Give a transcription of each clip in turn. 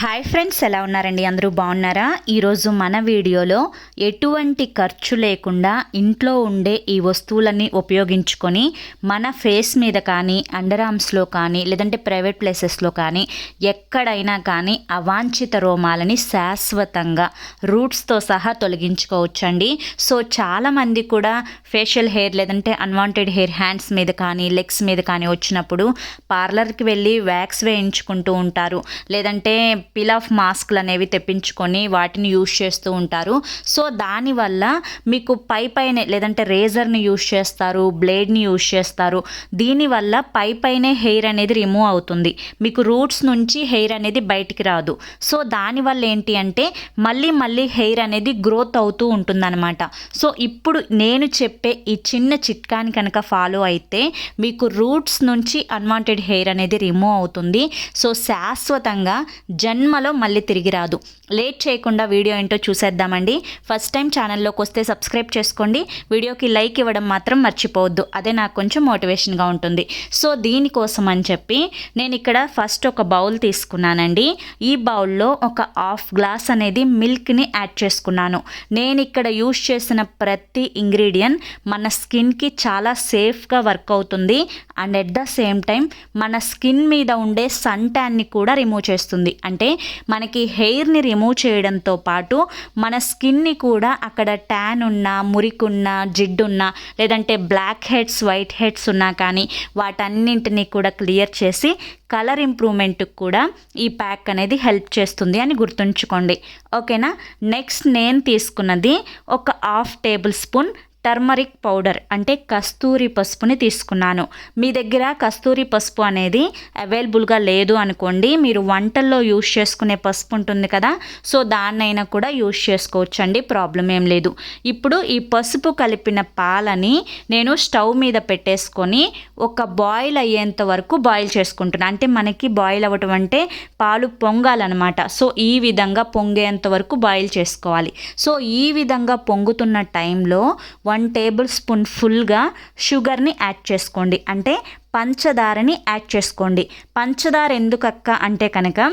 Hi friends, ఎలా ఉన్నారండి? అందరూ బాగున్నారా? ఈరోజు మన వీడియోలో ఎటువంటి ఖర్చు లేకుండా ఇంట్లో ఉండే ఈ వస్తువులన్నీ ఉపయోగించుకొని మన ఫేస్ మీద కానీ, అండర్ ఆర్మ్స్లో కానీ, లేదంటే ప్రైవేట్ ప్లేసెస్లో కానీ ఎక్కడైనా కానీ అవాంఛిత రోమాలని శాశ్వతంగా రూట్స్తో సహా తొలగించుకోవచ్చండి. సో చాలామంది కూడా ఫేషియల్ హెయిర్ లేదంటే అన్వాంటెడ్ హెయిర్ హ్యాండ్స్ మీద కానీ, లెగ్స్ మీద కానీ వచ్చినప్పుడు పార్లర్కి వెళ్ళి వ్యాక్స్ వేయించుకుంటూ ఉంటారు, లేదంటే పిల్ ఆఫ్ మాస్క్లు అనేవి తెప్పించుకొని వాటిని యూజ్ చేస్తూ ఉంటారు. సో దానివల్ల మీకు పైనే లేదంటే రేజర్ని యూజ్ చేస్తారు, బ్లేడ్ని యూజ్ చేస్తారు. దీనివల్ల పైనే హెయిర్ అనేది రిమూవ్ అవుతుంది, మీకు రూట్స్ నుంచి హెయిర్ అనేది బయటికి రాదు. సో దానివల్ల ఏంటి అంటే మళ్ళీ హెయిర్ అనేది గ్రోత్ అవుతూ ఉంటుందన్నమాట. సో ఇప్పుడు నేను చెప్పే ఈ చిన్న చిట్కాని కనుక ఫాలో అయితే మీకు రూట్స్ నుంచి అన్వాంటెడ్ హెయిర్ అనేది రిమూవ్ అవుతుంది. సో శాశ్వతంగా జన్మలో మళ్ళీ తిరిగి రాదు. లేట్ చేయకుండా వీడియో ఏంటో చూసేద్దామండి. ఫస్ట్ టైం ఛానల్లోకి వస్తే సబ్స్క్రైబ్ చేసుకోండి, వీడియోకి లైక్ ఇవ్వడం మాత్రం మర్చిపోవద్దు, అదే నాకు కొంచెం మోటివేషన్గా ఉంటుంది. సో దీనికోసం అని చెప్పి నేను ఇక్కడ ఫస్ట్ ఒక బౌల్ తీసుకున్నానండి. ఈ బౌల్లో ఒక హాఫ్ గ్లాస్ అనేది మిల్క్ని యాడ్ చేసుకున్నాను. నేను ఇక్కడ యూజ్ చేసిన ప్రతి ఇంగ్రీడియంట్ మన స్కిన్కి చాలా సేఫ్గా వర్క్ అవుతుంది and at the same time మన స్కిన్ మీద ఉండే సన్ ట్యాన్ని కూడా రిమూవ్ చేస్తుంది. అంటే మనకి హెయిర్ని రిమూవ్ చేయడంతో పాటు మన స్కిన్ని కూడా అక్కడ ట్యాన్ ఉన్నా, మురికున్నా, జిడ్డున్నా, లేదంటే బ్లాక్ హెడ్స్, వైట్ హెడ్స్ ఉన్నా కానీ వాటన్నింటినీ కూడా క్లియర్ చేసి కలర్ ఇంప్రూవ్మెంట్కి కూడా ఈ ప్యాక్ అనేది హెల్ప్ చేస్తుంది అని గుర్తుంచుకోండి. ఓకేనా? నెక్స్ట్ నేను తీసుకున్నది ఒక half table spoon turmeric powder అంటే కస్తూరి పసుపుని తీసుకున్నాను. మీ దగ్గర కస్తూరి పసుపు అనేది అవైలబుల్గా లేదు అనుకోండి, మీరు వంటల్లో యూజ్ చేసుకునే పసుపు ఉంటుంది కదా, సో దాన్నైనా కూడా యూజ్ చేసుకోవచ్చు అండి, ప్రాబ్లం ఏం లేదు. ఇప్పుడు ఈ పసుపు కలిపిన పాలని నేను స్టవ్ మీద పెట్టేసుకొని ఒక బాయిల్ అయ్యేంత వరకు బాయిల్ చేసుకుంటున్నాను. అంటే మనకి బాయిల్ అవ్వటం అంటే పాలు పొంగాలన్నమాట. సో ఈ విధంగా పొంగేంత వరకు బాయిల్ చేసుకోవాలి. సో ఈ విధంగా పొంగుతున్న టైంలో 1 టేబుల్ స్పూన్ ఫుల్గా షుగర్ని యాడ్ చేసుకోండి, అంటే పంచదారని యాడ్ చేసుకోండి. పంచదార ఎందుకక్క అంటే కనుక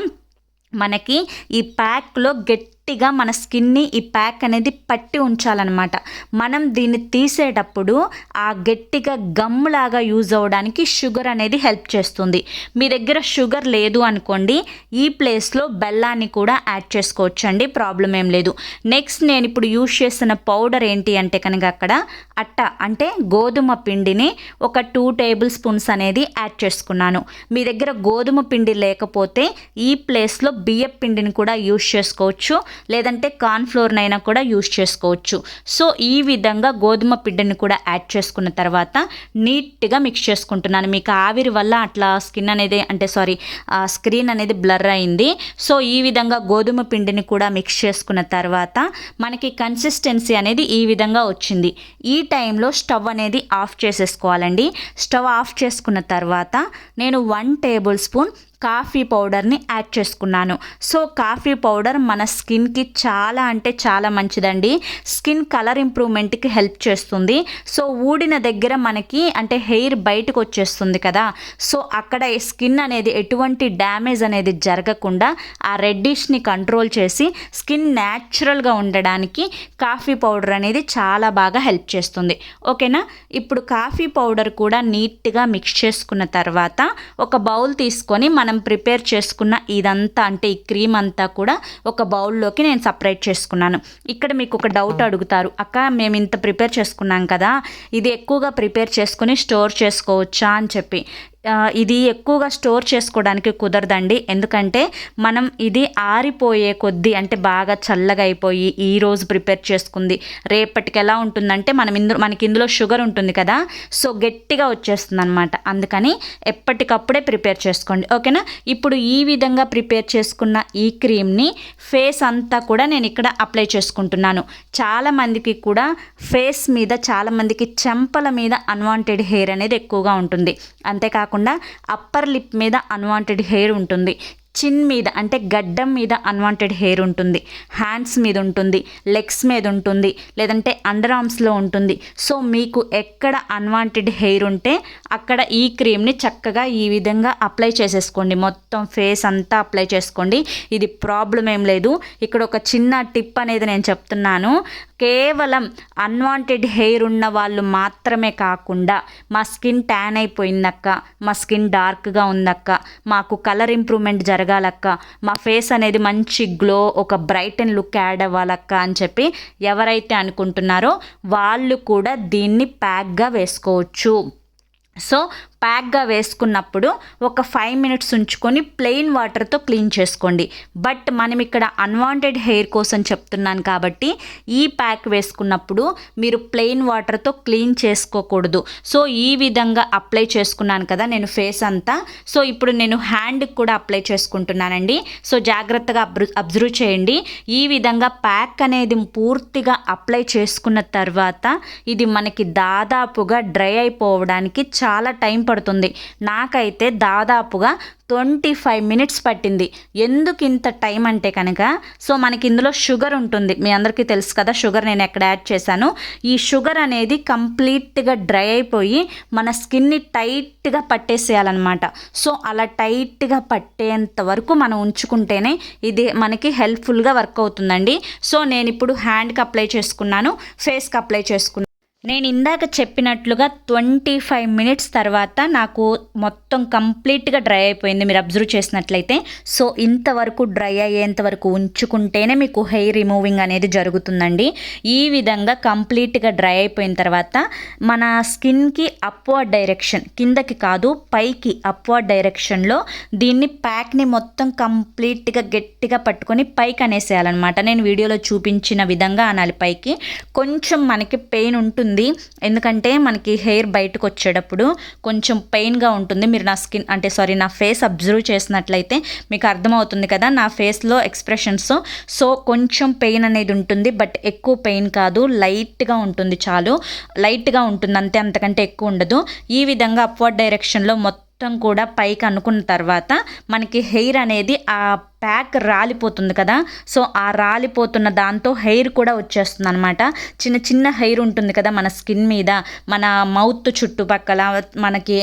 మనకి ఈ ప్యాక్లో గట్టిగా మన స్కిన్ని ఈ ప్యాక్ అనేది పట్టి ఉంచాలన్నమాట. మనం దీన్ని తీసేటప్పుడు ఆ గట్టిగా గమ్లాగా యూజ్ అవ్వడానికి షుగర్ అనేది హెల్ప్ చేస్తుంది. మీ దగ్గర షుగర్ లేదు అనుకోండి, ఈ ప్లేస్లో బెల్లాన్ని కూడా యాడ్ చేసుకోవచ్చండి, ప్రాబ్లం ఏం లేదు. నెక్స్ట్ నేను ఇప్పుడు యూజ్ చేసిన పౌడర్ ఏంటి అంటే కనుక అక్కడ అట్ట అంటే గోధుమ పిండిని ఒక 2 టేబుల్ స్పూన్స్ అనేది యాడ్ చేసుకున్నాను. మీ దగ్గర గోధుమ పిండి లేకపోతే ఈ ప్లేస్లో బియ్యం పిండిని కూడా యూజ్ చేసుకోవచ్చు, లేదంటే కార్న్ఫ్లోర్నైనా కూడా యూజ్ చేసుకోవచ్చు. సో ఈ విధంగా గోధుమ పిండిని కూడా యాడ్ చేసుకున్న తర్వాత నీట్గా మిక్స్ చేసుకుంటున్నాను. మీకు ఆవిరి వల్ల అట్లా స్క్రీన్ అనేది బ్లర్ అయింది. సో ఈ విధంగా గోధుమ పిండిని కూడా మిక్స్ చేసుకున్న తర్వాత మనకి కన్సిస్టెన్సీ అనేది ఈ విధంగా వచ్చింది. ఈ టైంలో స్టవ్ అనేది ఆఫ్ చేసేసుకోవాలండి. స్టవ్ ఆఫ్ చేసుకున్న తర్వాత నేను 1 టేబుల్ స్పూన్ కాఫీ పౌడర్ని యాడ్ చేసుకున్నాను. సో కాఫీ పౌడర్ మన స్కిన్కి చాలా అంటే చాలా మంచిదండి, స్కిన్ కలర్ ఇంప్రూవ్మెంట్కి హెల్ప్ చేస్తుంది. సో ఊడిన దగ్గర మనకి అంటే హెయిర్ బయటకు వచ్చేస్తుంది కదా, సో అక్కడ స్కిన్ అనేది ఎటువంటి డ్యామేజ్ అనేది జరగకుండా ఆ రెడ్డిష్ని కంట్రోల్ చేసి స్కిన్ న్యాచురల్గా ఉండడానికి కాఫీ పౌడర్ అనేది చాలా బాగా హెల్ప్ చేస్తుంది. ఓకేనా? ఇప్పుడు కాఫీ పౌడర్ కూడా నీట్గా మిక్స్ చేసుకున్న తర్వాత ఒక బౌల్ తీసుకొని మనం ప్రిపేర్ చేసుకున్న ఇదంతా అంటే ఈ క్రీమ్ అంతా కూడా ఒక బౌల్లోకి నేను సపరేట్ చేసుకున్నాను. ఇక్కడ మీకు ఒక డౌట్ అడుగుతారు, అక్క మేము ఇంత ప్రిపేర్ చేసుకున్నాం కదా, ఇది ఎక్కువగా ప్రిపేర్ చేసుకొని స్టోర్ చేసుకోవచ్చా అని చెప్పి. ఇది ఎక్కువగా స్టోర్ చేసుకోవడానికి కుదరదండి, ఎందుకంటే మనం ఇది ఆరిపోయే కొద్దీ అంటే బాగా చల్లగా అయిపోయి ఈరోజు ప్రిపేర్ చేసుకుంది రేపటికి ఎలా ఉంటుందంటే మనకి ఇందులో షుగర్ ఉంటుంది కదా, సో గట్టిగా వచ్చేస్తుంది అనమాట. అందుకని ఎప్పటికప్పుడే ప్రిపేర్ చేసుకోండి. ఓకేనా? ఇప్పుడు ఈ విధంగా ప్రిపేర్ చేసుకున్న ఈ క్రీమ్ని ఫేస్ అంతా కూడా నేను ఇక్కడ అప్లై చేసుకుంటున్నాను. చాలామందికి కూడా ఫేస్ మీద, చాలామందికి చెంపల మీద అన్వాంటెడ్ హెయిర్ అనేది ఎక్కువగా ఉంటుంది. అంతేకాకుండా అప్పర్ లిప్ మీద అన్వాంటెడ్ హెయిర్ ఉంటుంది. చిన్ మీద అంటే గడ్డం మీద అన్వాంటెడ్ హెయిర్ ఉంటుంది, హ్యాండ్స్ మీద ఉంటుంది, లెగ్స్ మీద ఉంటుంది, లేదంటే అండర్ ఆర్మ్స్లో ఉంటుంది. సో మీకు ఎక్కడ అన్వాంటెడ్ హెయిర్ ఉంటే అక్కడ ఈ క్రీమ్ని చక్కగా ఈ విధంగా అప్లై చేసేసుకోండి. మొత్తం ఫేస్ అంతా అప్లై చేసుకోండి. ఇది ప్రాబ్లం ఏం లేదు. ఇక్కడ ఒక చిన్న టిప్ అనేది నేను చెప్తున్నాను. కేవలం అన్వాంటెడ్ హెయిర్ ఉన్న వాళ్ళు మాత్రమే కాకుండా మా స్కిన్ ట్యాన్ అయిపోయిందక్క, మా స్కిన్ డార్క్గా ఉందక్క, మాకు కలర్ ఇంప్రూవ్మెంట్ జరగాలక్క, మా ఫేస్ అనేది మంచి గ్లో, ఒక బ్రైట్ అండ్ లుక్ యాడ్ అవ్వాలక్క అని చెప్పి ఎవరైతే అనుకుంటున్నారో వాళ్ళు కూడా దీన్ని ప్యాక్గా వేసుకోవచ్చు. సో ప్యాక్గా వేసుకున్నప్పుడు ఒక 5 మినిట్స్ ఉంచుకొని ప్లెయిన్ వాటర్తో క్లీన్ చేసుకోండి. బట్ మనం ఇక్కడ అన్వాంటెడ్ హెయిర్ కోసం చెప్తున్నాను కాబట్టి ఈ ప్యాక్ వేసుకున్నప్పుడు మీరు ప్లెయిన్ వాటర్తో క్లీన్ చేసుకోకూడదు. సో ఈ విధంగా అప్లై చేసుకున్నాను కదా నేను ఫేస్ అంతా. సో ఇప్పుడు నేను హ్యాండ్కి కూడా అప్లై చేసుకుంటున్నానండి. సో జాగ్రత్తగా అబ్జర్వ్ చేయండి. ఈ విధంగా ప్యాక్ అనేది పూర్తిగా అప్లై చేసుకున్న తర్వాత ఇది మనకి దాదాపుగా డ్రై అయిపోవడానికి చాలా టైం పడుతుంది. నాకైతే దాదాపుగా 25 మినిట్స్ పట్టింది. ఎందుకు ఇంత టైం అంటే కనుక, సో మనకి ఇందులో షుగర్ ఉంటుంది, మీ అందరికీ తెలుసు కదా షుగర్ నేను ఎక్కడ యాడ్ చేశాను. ఈ షుగర్ అనేది కంప్లీట్గా డ్రై అయిపోయి మన స్కిన్ని టైట్గా పట్టేసేయాలన్నమాట. సో అలా టైట్గా పట్టేంత వరకు మనం ఉంచుకుంటేనే ఇది మనకి హెల్ప్ఫుల్గా వర్క్ అవుతుందండి. సో నేను ఇప్పుడు హ్యాండ్కి అప్లై చేసుకున్నాను, ఫేస్కి అప్లై చేసుకున్నాను. నేను ఇందాక చెప్పినట్లుగా 25 మినిట్స్ తర్వాత నాకు మొత్తం కంప్లీట్గా డ్రై అయిపోయింది, మీరు అబ్జర్వ్ చేసినట్లయితే. సో ఇంతవరకు డ్రై అయ్యేంత వరకు ఉంచుకుంటేనే మీకు హెయిర్ రిమూవింగ్ అనేది జరుగుతుందండి. ఈ విధంగా కంప్లీట్గా డ్రై అయిపోయిన తర్వాత మన స్కిన్కి అప్వర్డ్ డైరెక్షన్, కిందకి కాదు పైకి అప్వర్డ్ డైరెక్షన్లో దీన్ని ప్యాక్ని మొత్తం కంప్లీట్గా గట్టిగా పట్టుకొని పైకి అనేసేయాలన్నమాట. నేను వీడియోలో చూపించిన విధంగా అనాలి పైకి. కొంచెం మనకి పెయిన్ ఉంటుంది, ఎందుకంటే మనకి హెయిర్ బయటకు వచ్చేటప్పుడు కొంచెం పెయిన్గా ఉంటుంది. మీరు నా ఫేస్ అబ్జర్వ్ చేసినట్లయితే మీకు అర్థమవుతుంది కదా నా ఫేస్లో ఎక్స్ప్రెషన్స్. సో కొంచెం పెయిన్ అనేది ఉంటుంది, బట్ ఎక్కువ పెయిన్ కాదు, లైట్గా ఉంటుంది, చాలు లైట్గా ఉంటుంది అంతే, అంతకంటే ఎక్కువ ఉండదు. ఈ విధంగా అప్వర్డ్ డైరెక్షన్లో మొత్తం కూడా పైకి అనుకున్న తర్వాత మనకి హెయిర్ అనేది ఆ ప్యాక్ రాలిపోతుంది కదా. సో ఆ రాలిపోతున్న దాంతో హెయిర్ కూడా వచ్చేస్తుంది అనమాట. చిన్న చిన్న హెయిర్ ఉంటుంది కదా మన స్కిన్ మీద, మన మౌత్ చుట్టుపక్కల, మనకి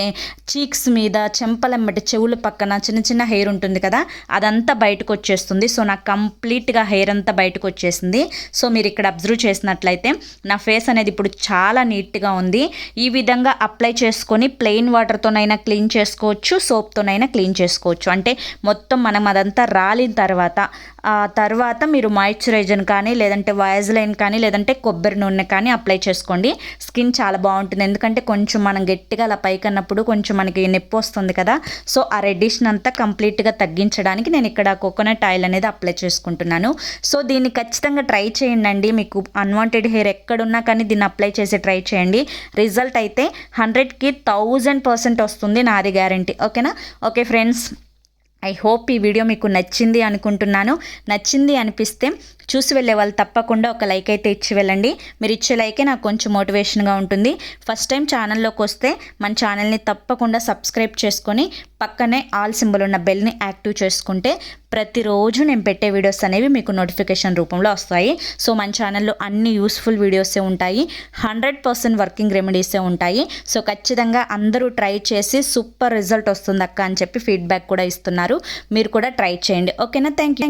చీక్స్ మీద, చెంపలెమ్మటి చెవుల పక్కన చిన్న చిన్న హెయిర్ ఉంటుంది కదా, అదంతా బయటకు వచ్చేస్తుంది. సో నాకు కంప్లీట్గా హెయిర్ అంతా బయటకు వచ్చేసింది. సో మీరు ఇక్కడ అబ్జర్వ్ చేసినట్లయితే నా ఫేస్ అనేది ఇప్పుడు చాలా నీట్గా ఉంది. ఈ విధంగా అప్లై చేసుకొని ప్లెయిన్ వాటర్తోనైనా క్లీన్ చేసుకోవచ్చు, సోప్తోనైనా క్లీన్ చేసుకోవచ్చు. అంటే మొత్తం మనం అదంతా రాలిన తర్వాత ఆ తర్వాత మీరు మాయిశ్చరైజర్ కానీ, లేదంటే వాజలైన్ కానీ, లేదంటే కొబ్బరి నూనె కానీ అప్లై చేసుకోండి. స్కిన్ చాలా బాగుంటుంది. ఎందుకంటే కొంచెం మనం గట్టిగా అలా పైకన్నప్పుడు కొంచెం మనకి నొప్పి వస్తుంది కదా. సో ఆ రెడ్డిషన్ అంతా కంప్లీట్గా తగ్గించడానికి నేను ఇక్కడ కోకోనట్ ఆయిల్ అనేది అప్లై చేసుకుంటున్నాను. సో దీన్ని ఖచ్చితంగా ట్రై చేయండి. మీకు అన్వాంటెడ్ హెయిర్ ఎక్కడున్నా కానీ దీన్ని అప్లై చేసి ట్రై చేయండి. రిజల్ట్ అయితే 100కి 1000% వస్తుంది, నాది గ్యారంటీ. ఓకేనా? ఓకే ఫ్రెండ్స్, ఐ హోప్ ఈ వీడియో మీకు నచ్చింది అనుకుంటున్నాను. నచ్చింది అనిపిస్తే చూసి వెళ్ళే వాళ్ళు తప్పకుండా ఒక లైక్ అయితే ఇచ్చి వెళ్ళండి. మీరు ఇచ్చే లైకే నాకు కొంచెం మోటివేషన్గా ఉంటుంది. ఫస్ట్ టైం ఛానల్లోకి వస్తే మన ఛానల్ని తప్పకుండా సబ్స్క్రైబ్ చేసుకొని పక్కనే ఆల్ సింబల్ ఉన్న బెల్ని యాక్టివ్ చేసుకుంటే ప్రతిరోజు నేను పెట్టే వీడియోస్ అనేవి మీకు నోటిఫికేషన్ రూపంలో వస్తాయి. సో మన ఛానల్లో అన్ని యూస్ఫుల్ వీడియోసే ఉంటాయి, 100% వర్కింగ్ రెమెడీసే ఉంటాయి. సో ఖచ్చితంగా అందరూ ట్రై చేసి సూపర్ రిజల్ట్ వస్తుంది అక్క అని చెప్పి ఫీడ్బ్యాక్ కూడా ఇస్తున్నారు. మీరు కూడా ట్రై చేయండి. ఓకేనా? Thank you.